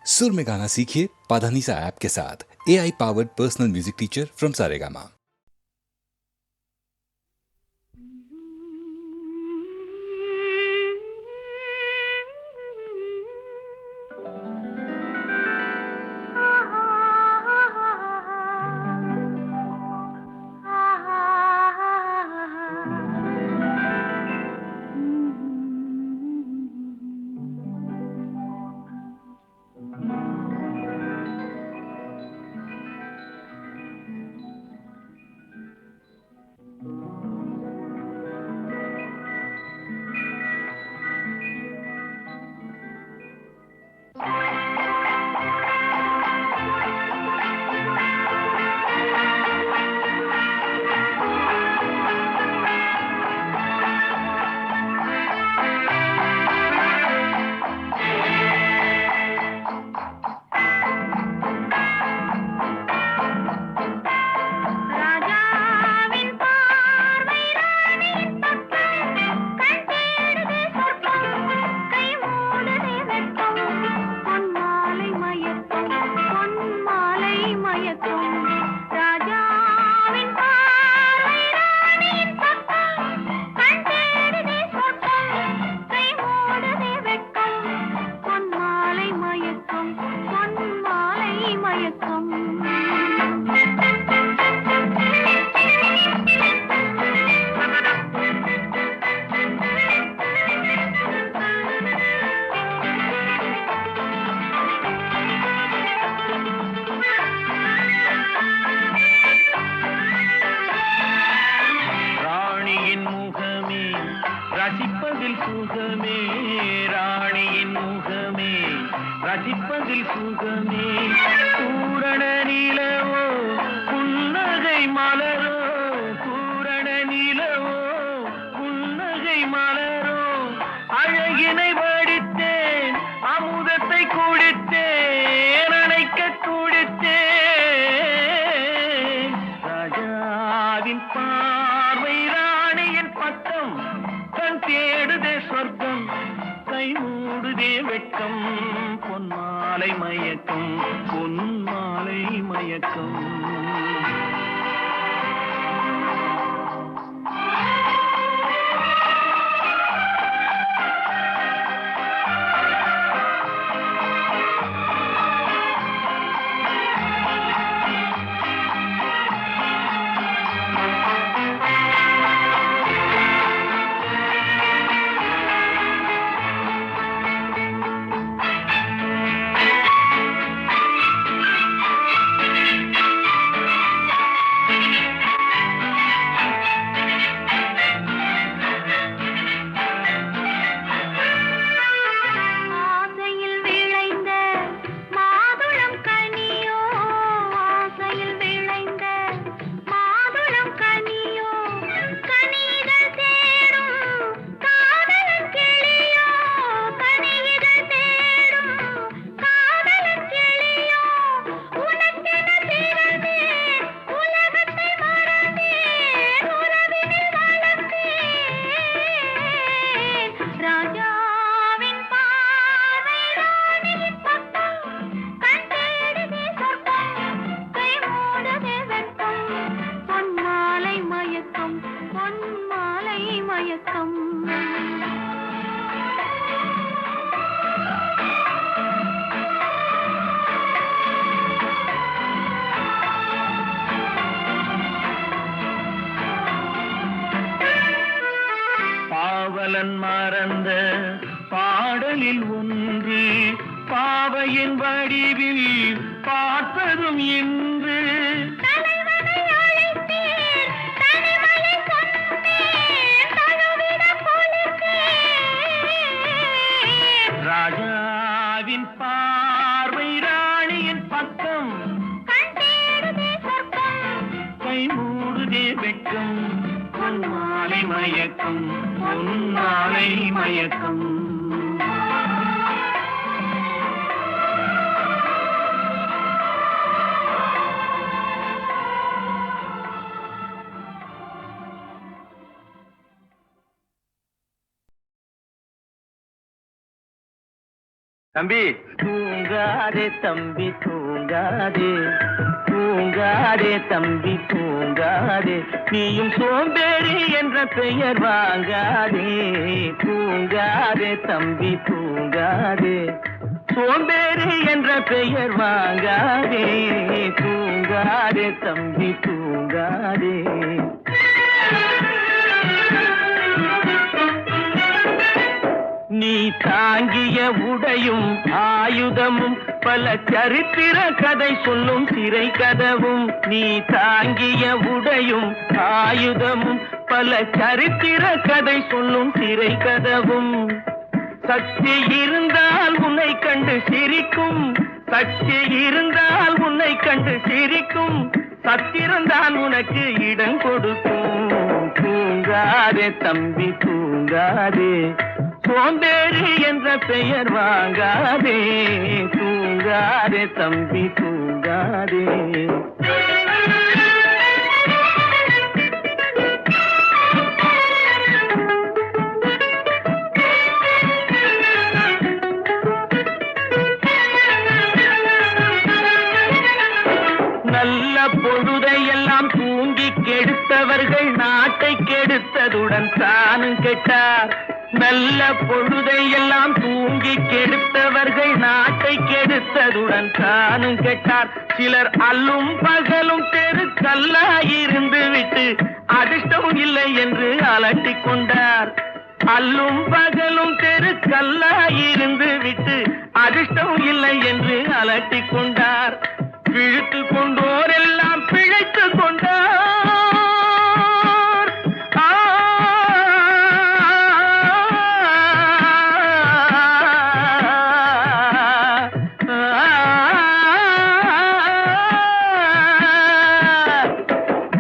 सुर में गाना सीखिए पाधानीसा ऐप के साथ। AI powered personal music teacher from Saregama. ரசிப்பதில் சுகமே ராணியின் முகமே ரசிப்பதில் சுகமே பூரண நிலவோ புன்னகை மலரோ பூரண நிலவோ புன்னகை மலரோ அழகினை வடித்தேன் அமுதத்தை குடித்தேன் அணைக்க குடித்தேன் ராஜாவின் பார்வை ராணியின் பக்கம் தேடுதே சொர்க்கம் கை மூடுதே வெட்கம் பொன்மாலை மயக்கம் பொன்மாலை மயக்கம் பாவலன் மறந்த பாடலில் ஒன்று பாவையின் வடிவில் பார்ப்பதும் இன்று ராஜாவின் பார்வை ராணியின் பக்கம் கை மூடுதே வெட்கம் பொன்மாலை மயக்கம் பொன்மாலை மயக்கம் தம்பி தூங்காதே தம்பி தூங்காதே, தூங்காதே தம்பி தூங்காதே, நீயும் சோம்பேறி என்ற பெயர் வாங்காதே. தூங்காதே தம்பி தூங்காதே, சோம்பேறி என்ற பெயர் வாங்காதே. தூங்காதே தம்பி தூங்காதே. நீ தாங்கிய உடையும் ஆயுதமும் பல சரித்திர கதை சொல்லும் சிறை கதவும். நீ தாங்கிய உடையும் ஆயுதமும் பல சரித்திர கதை சொல்லும் சிறை கதவும். சக்தி இருந்தால் உன்னை கண்டு சிரிக்கும், சக்தி இருந்தால் உன்னை கண்டு சிரிக்கும், சத்திரந்தான் உனக்கு இடம் கொடுக்கும். தூங்காதே தம்பி தூங்காதே, சோம்பேறி என்ற பெயர் வாங்காதே. தூங்காதே தம்பி தூங்காதே. நல்ல பொழுதையெல்லாம் தூங்கி கெடுத்தவர்கள் நாட்டை கெடுத்ததுடன் தானும் கெட்டார். நல்ல பொழுதையெல்லாம் தூங்கி கெடுத்தவர்கள் நாட்டை கெடுத்ததுடன் தானும் கெட்டார். சிலர் அல்லும் பகலும் தெருக்கல்லாயிருந்து விட்டு அதிர்ஷ்டம் இல்லை என்று அலட்டிக் கொண்டார். அல்லும் பகலும் தெருக்கல்லாயிருந்து விட்டு அதிர்ஷ்டம் இல்லை என்று அலட்டிக் கொண்டார். பிழைத்து கொண்டோர் எல்லாம் பிழைத்து கொண்டார்.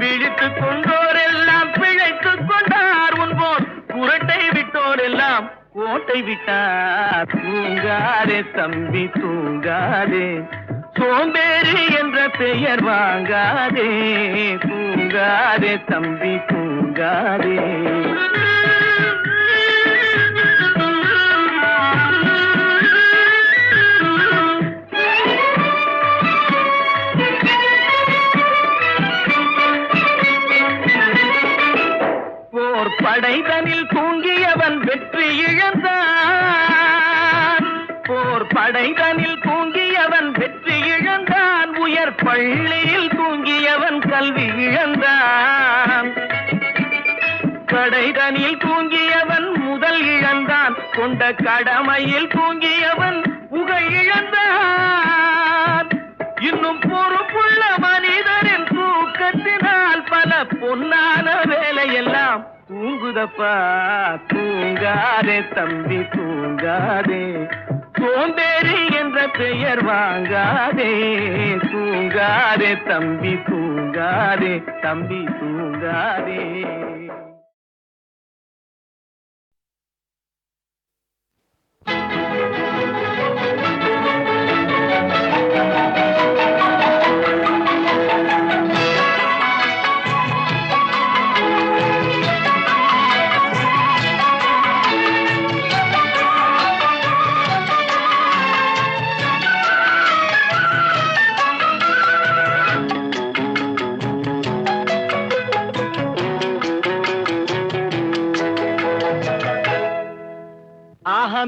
பிழைத்து கொண்டோர் எல்லாம் பிழைத்து கொண்டார். உன்போர் குரட்டை விட்டோர் எல்லாம் கோட்டை விட்டார். தூங்காதே தம்பி தூங்காதே, சோம்பேறி என்ற பெயர் வாங்காதே. தூங்காதே தம்பி தூங்காதே. போர் படைதனில் தூங்கியவன் வெற்றி இழந்தான். போர் படைதனில் தூங்கியவன் வெற்றி இழந்தான். உயர் பள்ளியில் தூங்கியவன் கல்வி இழந்தான். கடைதனில் தூங்கியவன் முதல் இழந்தான். கொண்ட கடமையில் தூங்கியவன் புகழ் இழந்தான். இன்னும் பொறுப்புள்ள மனிதரின் தூக்கத்தினால் பல பொன்னான வேலையெல்லாம் தூங்குதப்பா. தூங்காதே தம்பி தூங்காதே, சோம்பேறி என்ற பெயர் வாங்காதே. தூங்காதே தம்பி தூங்காதே, தம்பி தூங்காதே.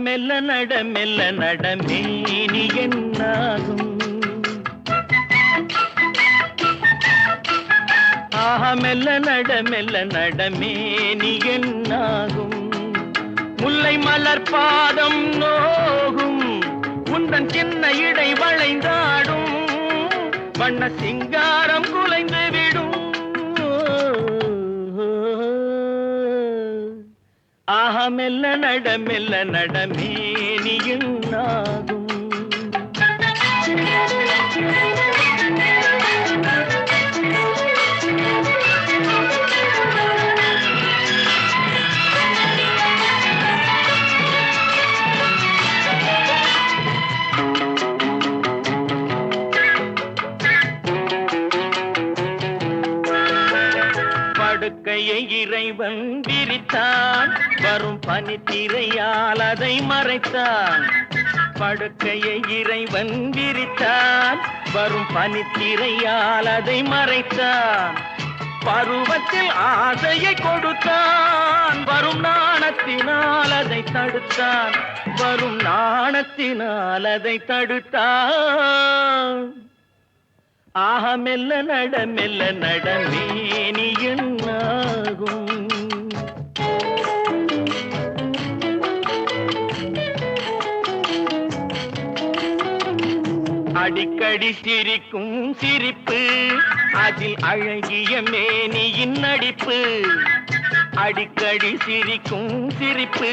மெல்ல நட மெல்ல நடமேனி என்னாகும். ஆஹா மெல்ல நடமேனி என்னாகும். முல்லை மலர் பாதம் நோகும், உந்தன் சின்ன இடை வளைந்தாடும். வண்ண சிங்காரம் குலைந்து விடும். ஆஹா மெல்ல நடமேனி என்னாகும். படுக்கையை இறைவன் விரித்தான், வரும் பனித்திரையால் அதை மறைத்தான். படுக்கையை இறைவன் விரித்தான், வரும் பனித்திரையால் அதை மறைத்தான். பருவத்தில் ஆசையை கொடுத்தான், வரும் நாணத்தினால் அதை தடுத்தான், வரும் நாணத்தினால் அதை தடுத்தான். ஆஹா மெல்ல நடமேனி என்னாகும். அடிக்கடி சிரிக்கும் சிரிப்பு, அதில் அழகிய மேனியின் நடிப்பு. அடிக்கடி சிரிக்கும் சிரிப்பு,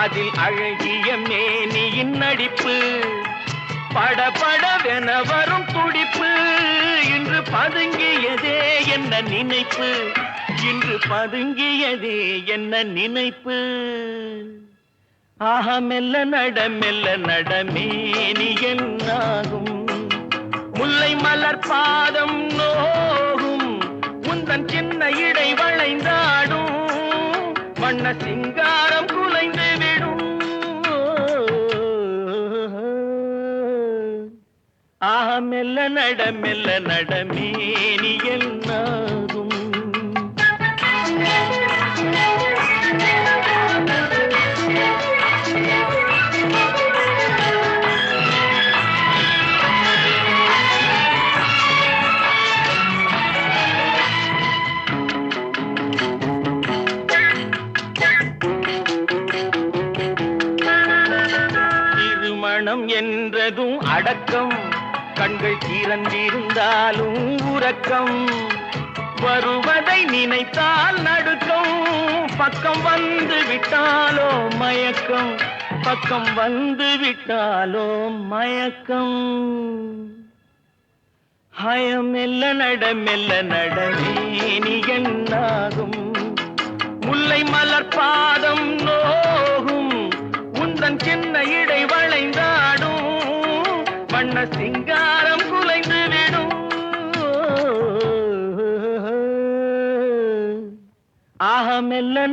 அதில் அழகிய மேனியின் நடிப்பு. படபடவென வரும் துடிப்பு, இன்று பதுங்கியதே என்ன நினைப்பு, இன்று பதுங்கியதே என்ன நினைப்பு. ஆஹா மெல்ல நடமேனி என்னாகும். முல்லை மலர் பாதம் நோகும், முந்தன் சின்ன இடை வளைந்தாடும், வண்ண சிங்காரம் குலைந்து விடும். ஆஹா மெல்ல நடமேனி என்னாகும். திருமணம் என்றதும் அடக்கம், கண்கள் திறந்திருந்தாலும் உறக்கம். வருவதை நினைத்தால் நடுக்கம், பக்கம் வந்து விட்டாலோ மயக்கம், பக்கம் வந்து விட்டாலோ மயக்கம். ஹயம் மெல்ல நடமேனி என்னாகும். முல்லை மலர் பாதம் நோகும், உந்தன் சின்ன இடை வளைந்தாடும், வண்ண சிங்காரம் குலைந்து விடும். ஆஹா மெல்ல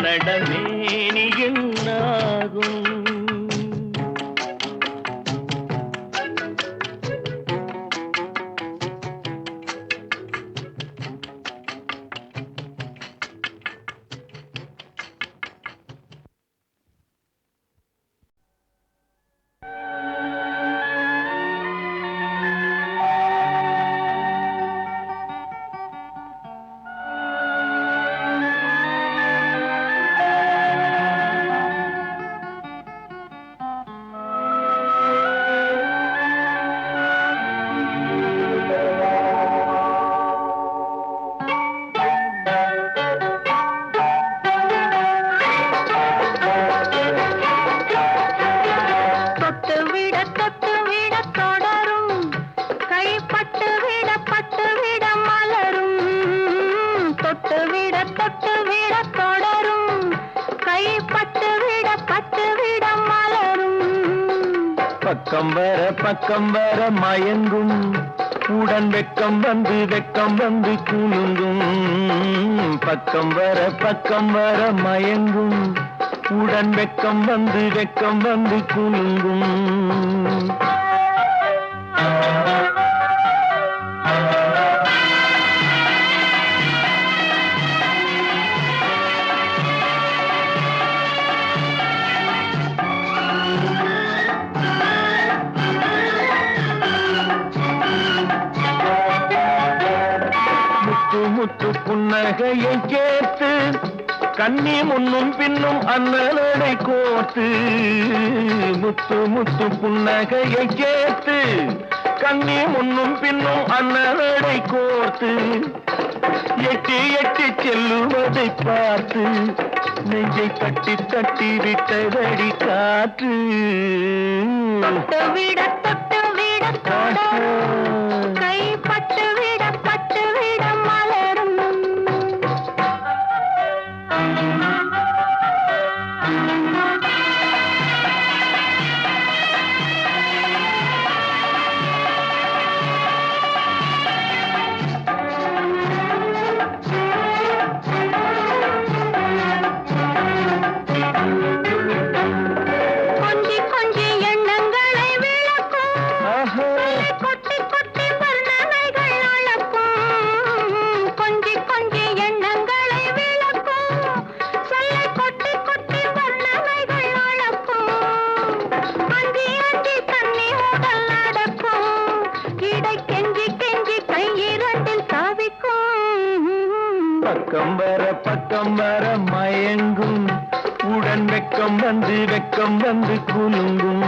நடமேனி என்னாகும். பக்கம் வர மயங்கும், உடன் வெக்கம் வந்து குலுங்கும். பக்கம் வர மயங்கும், உடன் வெக்கம் வந்து குலுங்கும். முத்து புன்னகையை கேட்டு, கண்ணி முன்னும் பின்னும் அண்ணலடை கோத்து. முத்து புன்னகையை கேட்டு, கண்ணி முன்னும் பின்னும் அண்ணலடை கோர்த்து. எட்டி செல்லுவதை பார்த்து, நெஞ்சை தட்டி விட்டதடி காற்று. தொட்டு விட கை பட்டு விட மலரும். கொஞ்சி பக்கம் வர மயங்கும் உடன் வெக்கம் வந்து குலுங்கும்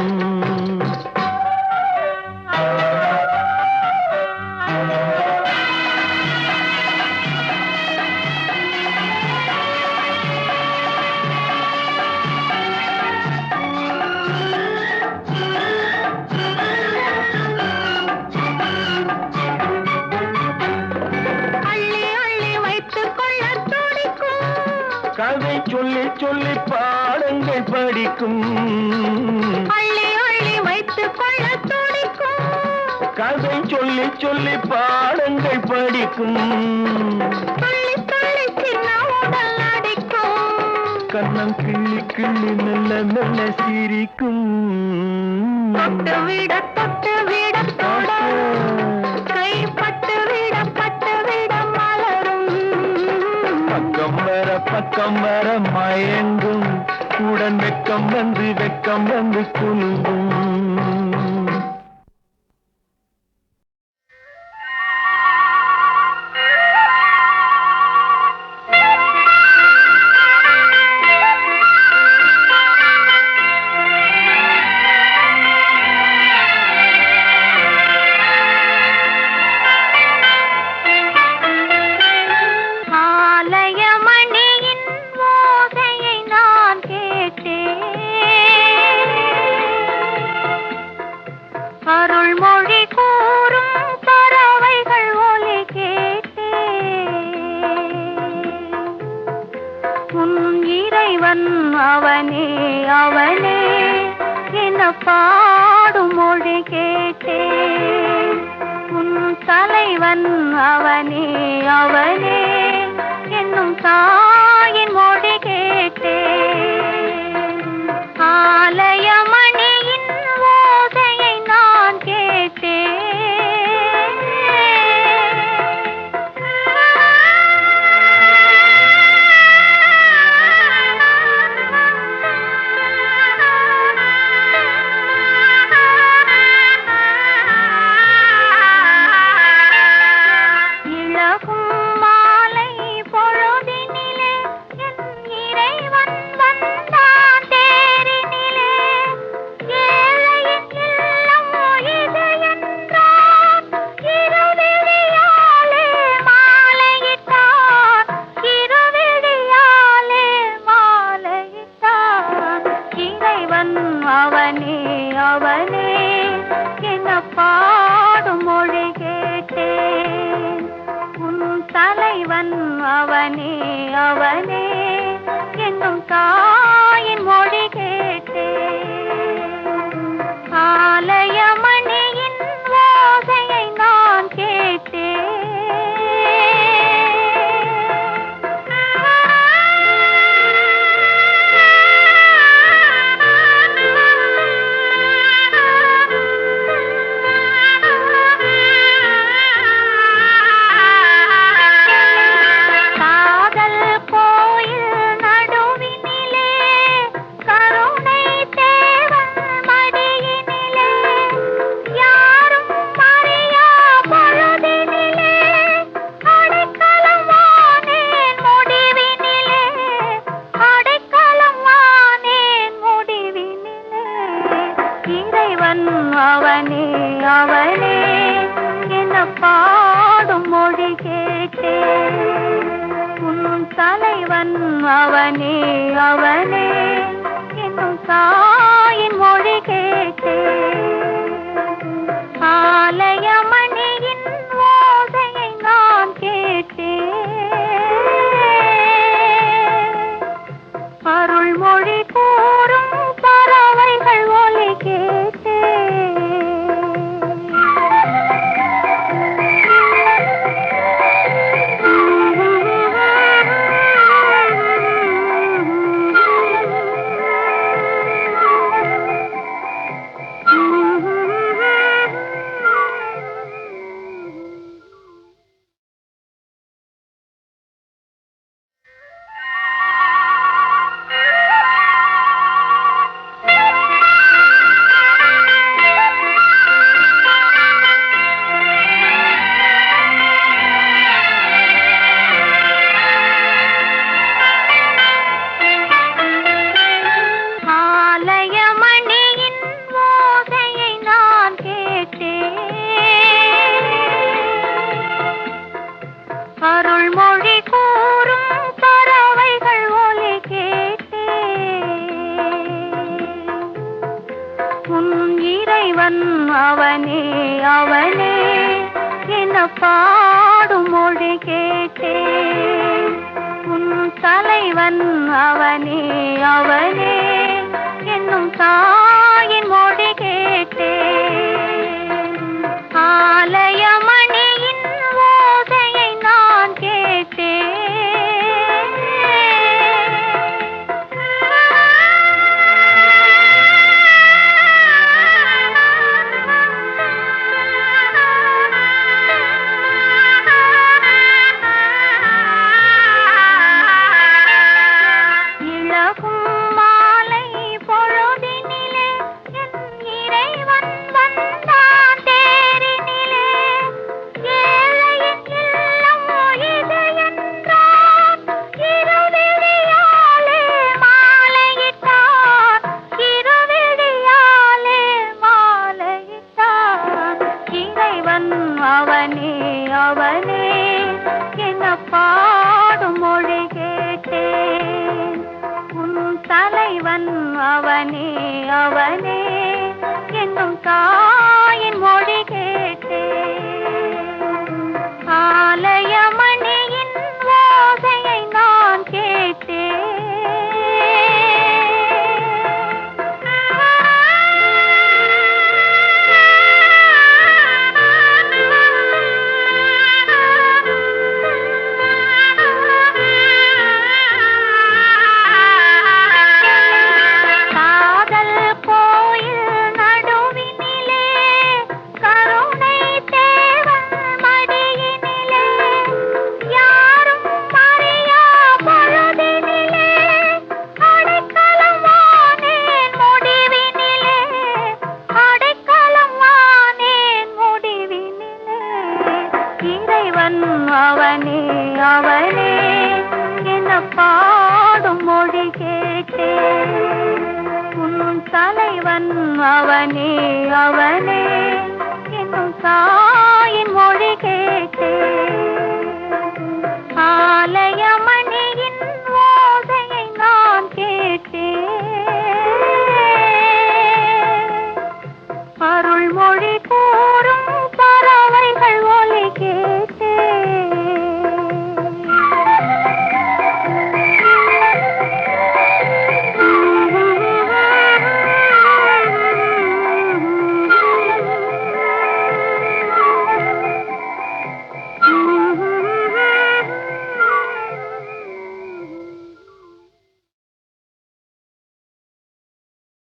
கதை சொல்லி சொல்லி பாடங்கள் படிக்கும் அள்ளி அள்ளி வைத்துக் கொள்ள துடிக்கும் கதை சொல்லி சொல்லி பாடங்கள் படிக்கும் துள்ளி துள்ளி சின்ன உடல் அடிக்கும் கண்ணம் கிள்ளி கிள்ளி மெல்ல மெல்ல சிரிக்கும் தொட்டு விட தொட கைப்பட்டு விட மலரும் பக்கம் வர மயங்கும் உடன் வெக்கம் வந்து குலுங்கும் அருள்மொழி கூறும் பறவைகள் ஒலி கேட்டே உன் இறைவன் அவனே அவனே என பாடும் மொழி கேட்டே உன் தலைவன் அவனே அவனே என்னும் தாயின் மொழி கேட்டே ஆலயமணியின் ஓசையை நான் கேட்டேன் இழகும் மாலை பொழுதினிலே என் இறைவன் வந்தான் தேரினிலே ஏழையின் இல்லம் இது என்றான் இருவிழியாலே மாலையிட்டான் இருவிழியாலே மாலையிட்டான் இறைவன் அவனே அவனே என்ன பாடும் மொழி கேட்டேன் உன் தலைவன் அவனே அவனே என்னும் தாயின் மொழி கேட்டேன் ஆலயமணியின் ஓசையை நான் கேட்டேன் காதல் கோயில் நடுவினிலே கருணை தேவன் மடியினிலே யாரும் அறியா பொழுதினிலே அடைக்கலம் வானேன் முடிவினிலே அடைக்கலம் வானேன் முடிவினிலே இறைவன் அவனே அவனே என்ன பாடும் மொழி கேட்டேன் உன் தலைவன் அவனே அவனே என்னும் தாயின் மொழி கேட்டேன் ஆலயமணியின் ஓசையை நான் கேட்டேன் அருள்மொழி கூறும் பறவைகள் ஒலி கேட்டேன் அவனே அவனே என பாடும் மொழி கேட்டேன். உன் தலைவன் அவனே அவனே என்னும் தாயின் மொழி கேட்டேன். ஆலயமணியின் ஓசையை நான் கேட்டேன். அவனே அவனே என்ன பாடும் மொழி கேட்டேன். உன் தலைவன் அவனே அவனே என்னும் தாயின் மொழி கேட்டேன். ஆலயமணியின் ஓசையை நான் கேட்டேன். அவனே அவனே என பாடும் மொழி கேட்டேன். உன் தலைவன் அவனே அவனே